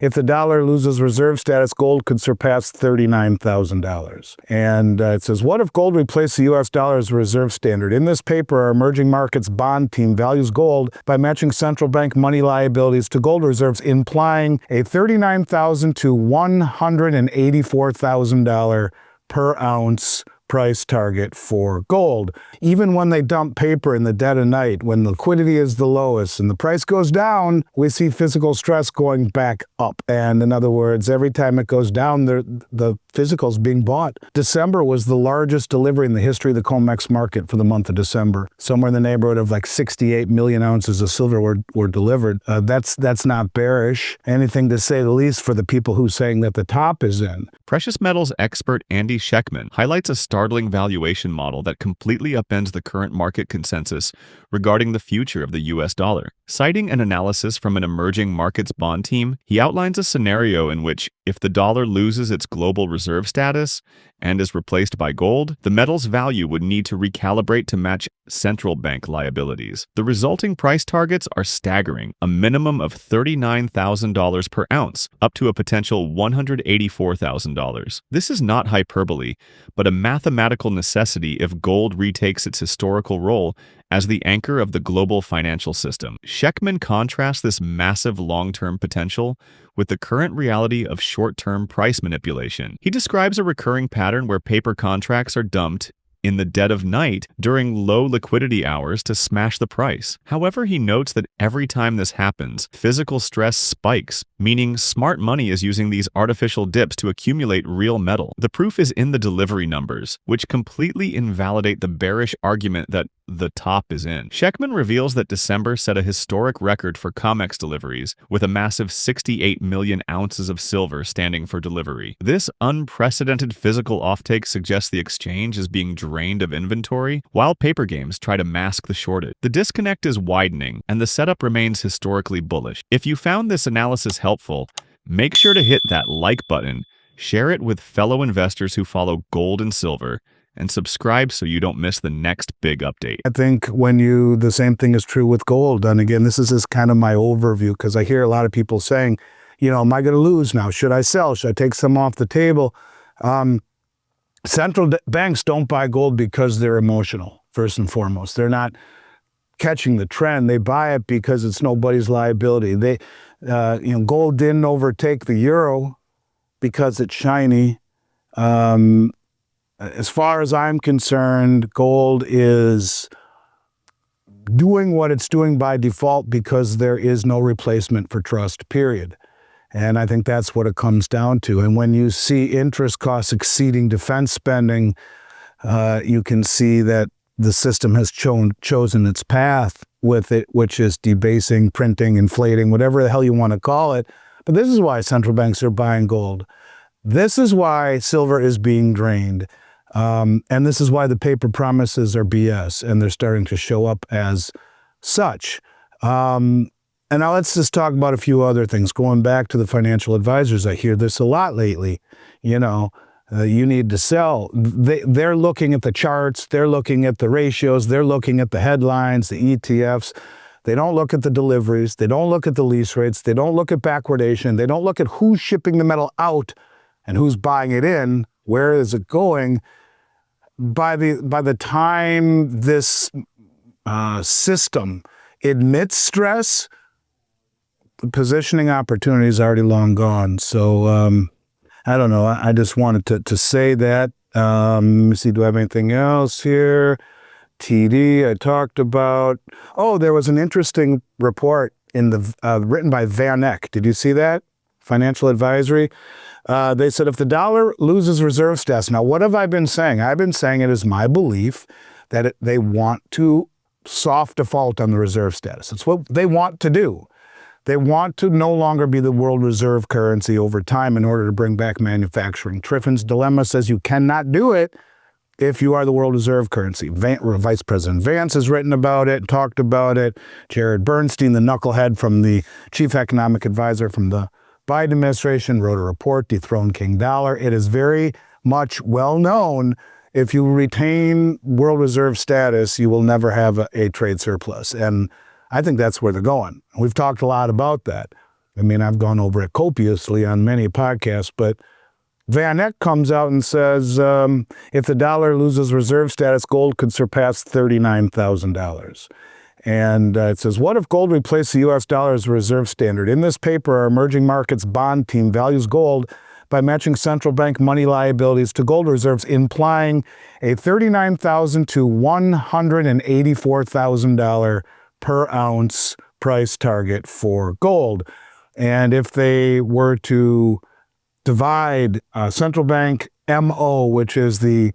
If the dollar loses reserve status, gold could surpass $39,000. And it says, what if gold replaced the U.S. dollar as a reserve standard? In this paper, our emerging markets bond team values gold by matching central bank money liabilities to gold reserves, implying a $39,000 to $184,000 per ounce price target for gold. Even when they dump paper in the dead of night, when liquidity is the lowest and the price goes down, we see physical stress going back up. And in other words, every time it goes down, the physical's being bought. December was the largest delivery in the history of the COMEX market for the month of December. Somewhere in the neighborhood of like 68 million ounces of silver were delivered. That's not bearish. Anything to say the least for the people who saying that the top is in. Precious metals expert Andy Schectman highlights a startling valuation model that completely upends the current market consensus regarding the future of the US dollar. Citing an analysis from an emerging markets bond team, he outlines a scenario in which, if the dollar loses its global reserve status and is replaced by gold, the metal's value would need to recalibrate to match central bank liabilities. The resulting price targets are staggering, a minimum of $39,000 per ounce, up to a potential $184,000. This is not hyperbole, but a mathematical necessity if gold retakes its historical role as the anchor of the global financial system. Schectman contrasts this massive long-term potential with the current reality of short-term price manipulation. He describes a recurring pattern where paper contracts are dumped in the dead of night during low liquidity hours to smash the price. However, he notes that every time this happens, physical stress spikes, meaning smart money is using these artificial dips to accumulate real metal. The proof is in the delivery numbers, which completely invalidate the bearish argument that the top is in. Schectman reveals that December set a historic record for COMEX deliveries, with a massive 68 million ounces of silver standing for delivery. This unprecedented physical offtake suggests the exchange is being drained of inventory, while paper games try to mask the shortage. The disconnect is widening, and the setup remains historically bullish. If you found this analysis helpful, make sure to hit that like button, share it with fellow investors who follow gold and silver, and subscribe so you don't miss the next big update. I think the same thing is true with gold. And again, this is just kind of my overview, because I hear a lot of people saying, am I going to lose now? Should I sell? Should I take some off the table? Central banks don't buy gold because they're emotional, first and foremost. They're not catching the trend. They buy it because it's nobody's liability. Gold didn't overtake the euro because it's shiny. As far as I'm concerned, gold is doing what it's doing by default because there is no replacement for trust, period. And I think that's what it comes down to. And when you see interest costs exceeding defense spending, you can see that the system has chosen its path with it, which is debasing, printing, inflating, whatever the hell you want to call it. But this is why central banks are buying gold. This is why silver is being drained. And this is why the paper promises are BS, and they're starting to show up as such. And now let's just talk about a few other things. Going back to the financial advisors, I hear this a lot lately. You need to sell. They're looking at the charts. They're looking at the ratios. They're looking at the headlines, the ETFs. They don't look at the deliveries. They don't look at the lease rates. They don't look at backwardation. They don't look at who's shipping the metal out and who's buying it in. Where is it going? By the time this system admits stress, the positioning opportunity is already long gone. So I don't know. I just wanted to say that. Let me see. Do I have anything else here? TD I talked about. Oh, there was an interesting report in the written by Van Eck. Did you see that? Financial Advisory. They said if the dollar loses reserve status, now what have I been saying? I've been saying it is my belief that they want to soft default on the reserve status. It's what they want to do. They want to no longer be the world reserve currency over time in order to bring back manufacturing. Triffin's dilemma says you cannot do it if you are the world reserve currency. Vice President Vance has written about it, talked about it. Jared Bernstein, the knucklehead from the chief economic advisor from the Biden administration, wrote a report, Dethrone King Dollar. It is very much well known, if you retain world reserve status, you will never have a trade surplus. And I think that's where they're going. We've talked a lot about that. I mean, I've gone over it copiously on many podcasts, but Van Eck comes out and says, if the dollar loses reserve status, gold could surpass $39,000. And it says, what if gold replaced the U.S. dollar as a reserve standard? In this paper, our emerging markets bond team values gold by matching central bank money liabilities to gold reserves, implying a $39,000 to $184,000 per ounce price target for gold. And if they were to divide central bank MO, which is the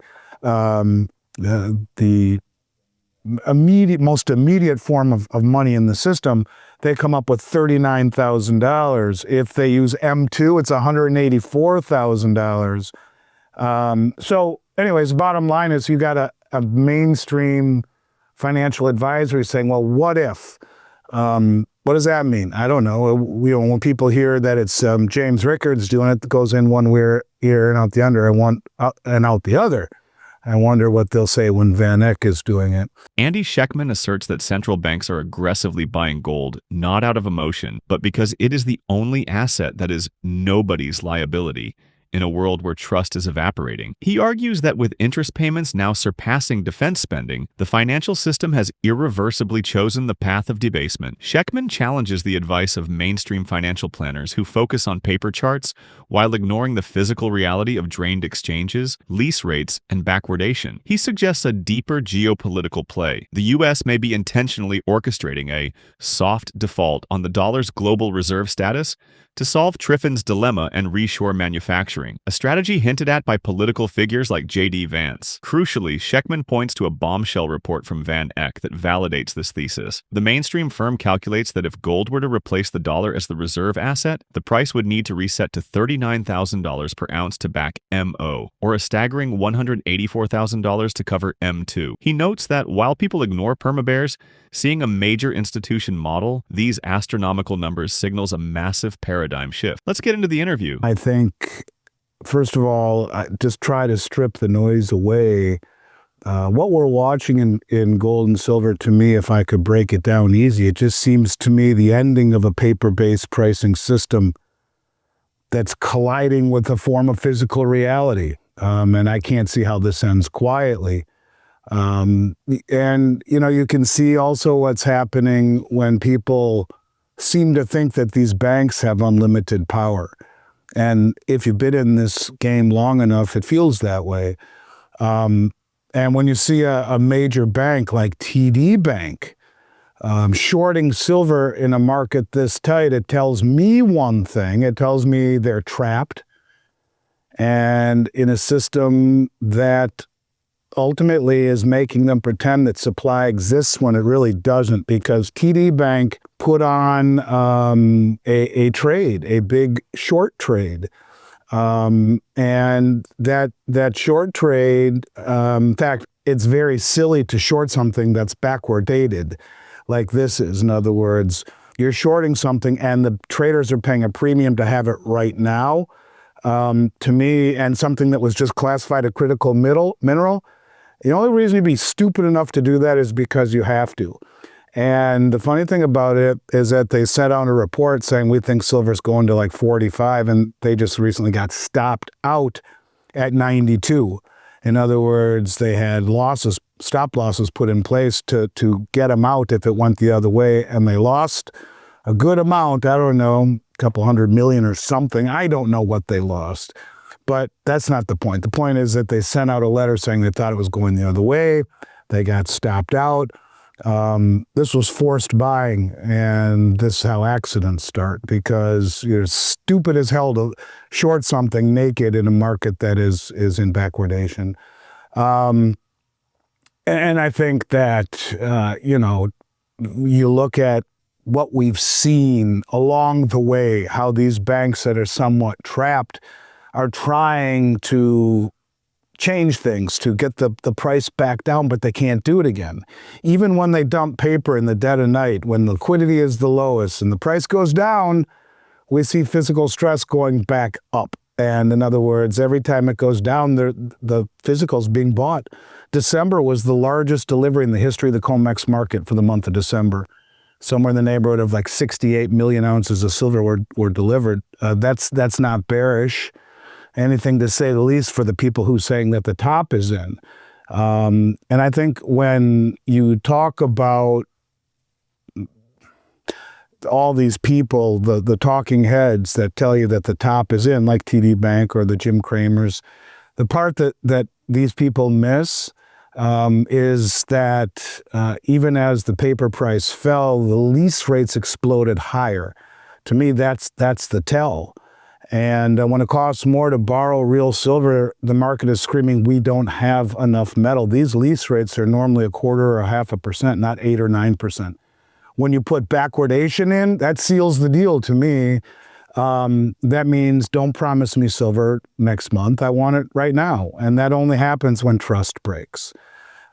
most immediate form of money in the system, they come up with $39,000. If they use M2, it's $184,000. So anyways, bottom line is you got a mainstream financial advisory saying, well, what if? What does that mean? I don't know. When people hear that it's James Rickards doing it, that goes in one ear and out the other, and out the other. I wonder what they'll say when Van Eck is doing it. Andy Schectman asserts that central banks are aggressively buying gold, not out of emotion, but because it is the only asset that is nobody's liability in a world where trust is evaporating. He argues that with interest payments now surpassing defense spending, the financial system has irreversibly chosen the path of debasement. Schectman challenges the advice of mainstream financial planners who focus on paper charts while ignoring the physical reality of drained exchanges, lease rates, and backwardation. He suggests a deeper geopolitical play. The U.S. may be intentionally orchestrating a soft default on the dollar's global reserve status to solve Triffin's dilemma and reshore manufacturing, a strategy hinted at by political figures like J.D. Vance. Crucially, Schectman points to a bombshell report from Van Eck that validates this thesis. The mainstream firm calculates that if gold were to replace the dollar as the reserve asset, the price would need to reset to $39,000 per ounce to back MO, or a staggering $184,000 to cover M2. He notes that while people ignore permabears, seeing a major institution model these astronomical numbers signals a massive paradigm shift. Let's get into the interview. I think, first of all, just try to strip the noise away. What we're watching in gold and silver, to me, if I could break it down easy, it just seems to me the ending of a paper-based pricing system that's colliding with a form of physical reality. And I can't see how this ends quietly. And, you can see also what's happening when people seem to think that these banks have unlimited power. And if you've been in this game long enough, it feels that way. And when you see a major bank like TD Bank shorting silver in a market this tight, it tells me one thing. It tells me they're trapped and in a system that ultimately is making them pretend that supply exists when it really doesn't, because TD Bank put on a trade, a big short trade. And that short trade, in fact, it's very silly to short something that's backward dated like this is. In other words, you're shorting something and the traders are paying a premium to have it right now. To me, and something that was just classified a critical mineral, the only reason you'd be stupid enough to do that is because you have to. And the funny thing about it is that they sent out a report saying we think silver's going to like 45, and they just recently got stopped out at 92. In other words, they had stop losses put in place to get them out if it went the other way, and they lost a good amount. I don't know, a couple $100 million or something. I don't know what they lost. But that's not the point. The point is that they sent out a letter saying they thought it was going the other way. They got stopped out. This was forced buying, and this is how accidents start, because you're stupid as hell to short something naked in a market that is in backwardation. And I think that, you look at what we've seen along the way, how these banks that are somewhat trapped are trying to change things to get the price back down, but they can't do it again. Even when they dump paper in the dead of night, when liquidity is the lowest and the price goes down, we see physical stress going back up. And in other words, every time it goes down, the physical's being bought. December was the largest delivery in the history of the COMEX market for the month of December. somewhere in the neighborhood of like 68 million ounces of silver were delivered. That's not bearish, anything to say the least, for the people who saying that the top is in. And I think when you talk about all these people, the talking heads that tell you that the top is in, like TD Bank or the Jim Cramers, the part that these people miss is that even as the paper price fell, the lease rates exploded higher. To me, that's the tell. And when it costs more to borrow real silver, the market is screaming, we don't have enough metal. These lease rates are normally 1/4 or 0.5%, not 8 or 9%. When you put backwardation in, that seals the deal to me. That means don't promise me silver next month. I want it right now. And that only happens when trust breaks.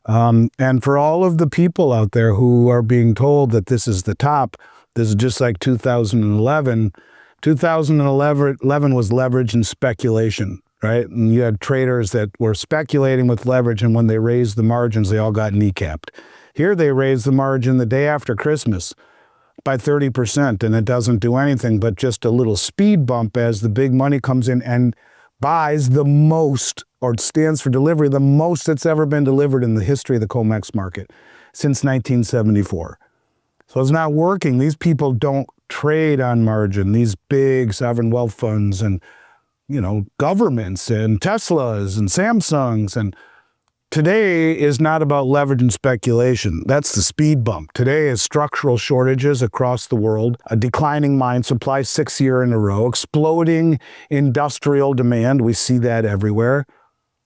And for all of the people out there who are being told that this is the top, this is just like 2011. 2011 was leverage and speculation, right? And you had traders that were speculating with leverage, and when they raised the margins, they all got kneecapped. Here they raised the margin the day after Christmas by 30%, and it doesn't do anything but just a little speed bump as the big money comes in and buys the most, or stands for delivery, the most that's ever been delivered in the history of the COMEX market since 1974. So it's not working. These people don't trade on margin. These big sovereign wealth funds and, governments and Teslas and Samsungs. And today is not about leverage and speculation. That's the speed bump. Today is structural shortages across the world, a declining mine supply 6 years in a row, exploding industrial demand. We see that everywhere,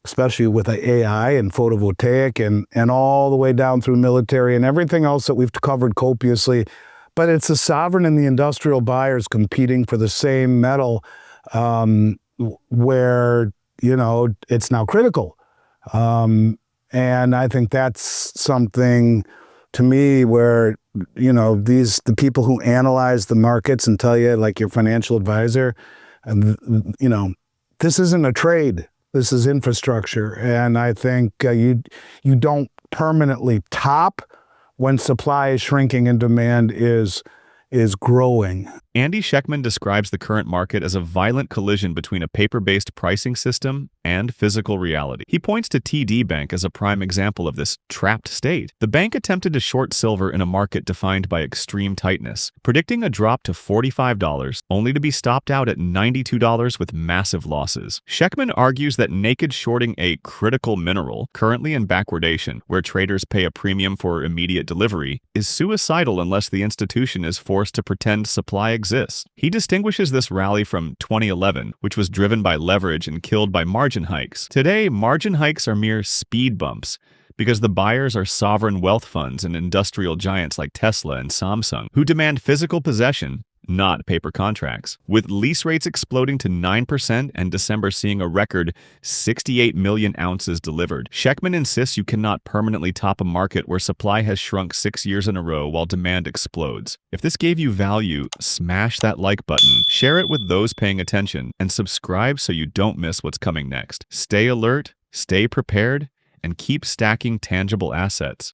especially with AI and photovoltaic and all the way down through military and everything else that we've covered copiously. But it's the sovereign and the industrial buyers competing for the same metal, where, it's now critical. And I think that's something to me where, the people who analyze the markets and tell you, like your financial advisor, this isn't a trade. This is infrastructure. And I think you don't permanently top when supply is shrinking and demand is growing. Andy Schectman describes the current market as a violent collision between a paper-based pricing system and physical reality. He points to TD Bank as a prime example of this trapped state. The bank attempted to short silver in a market defined by extreme tightness, predicting a drop to $45, only to be stopped out at $92 with massive losses. Schectman argues that naked shorting a critical mineral, currently in backwardation, where traders pay a premium for immediate delivery, is suicidal unless the institution is forced to pretend supply exists. He distinguishes this rally from 2011, which was driven by leverage and killed by margin hikes. Today, margin hikes are mere speed bumps because the buyers are sovereign wealth funds and industrial giants like Tesla and Samsung, who demand physical possession, not paper contracts. With lease rates exploding to 9% and December seeing a record 68 million ounces delivered, Schectman insists you cannot permanently top a market where supply has shrunk 6 years in a row while demand explodes. If this gave you value, smash that like button, share it with those paying attention, and subscribe so you don't miss what's coming next. Stay alert, stay prepared, and keep stacking tangible assets.